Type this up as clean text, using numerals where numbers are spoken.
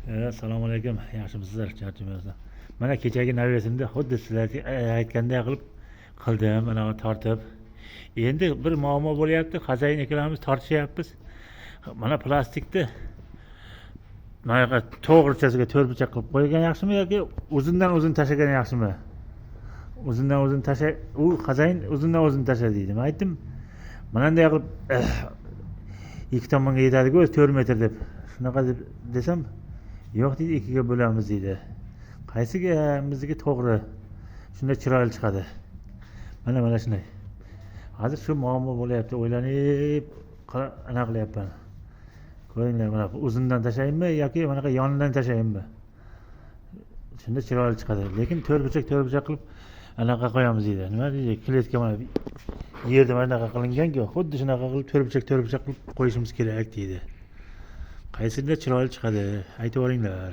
Assalomu alaykum. Yaxshimisizlar, charchamayapsizlar. Mana kechagi navbatimda xuddi sizlar aytganday qildim, mana tortib. Endi bir muammo bo'lyapti. Xo'jayin ikkalamiz tortishyapmiz. Mana plastikni mana to'g'richasiga to'rtburchak qilib qo'ygan yaxshimi yoki uzundan uzun tashlagan yaxshimi? Uzundan uzun tasha, u xo'jayin uzundan uzun tasha deydi. Men aytdim, mananday qilib ikki tomonga yetadi-ku 4 metr deb. Shunaqa deb desam, yo'q deydi, ikkiga bo'lamiz deydi. Qaysiga bizniki to'g'ri? Shunda chiroyli chiqadi. Mana shunday. Hozir shu muammo bo'lyapti, o'ylanib anaqa qilyapman. Ko'ringlar, mana uzundan tashlaymanmi yoki bunaqa yonidan tashlaymanmi? Shunda chiroyli chiqadi. Lekin to'rtburchak qilib anaqa qo'yamiz deydi. Nima deydi? Kletka mana yerda mana bunaqa qilingan-ku, xuddi shunaqa qilib to'rtburchak qilib qo'yishimiz kerak deydi. Qaysida chiroyli chiqadi? Aytib o'ringlar.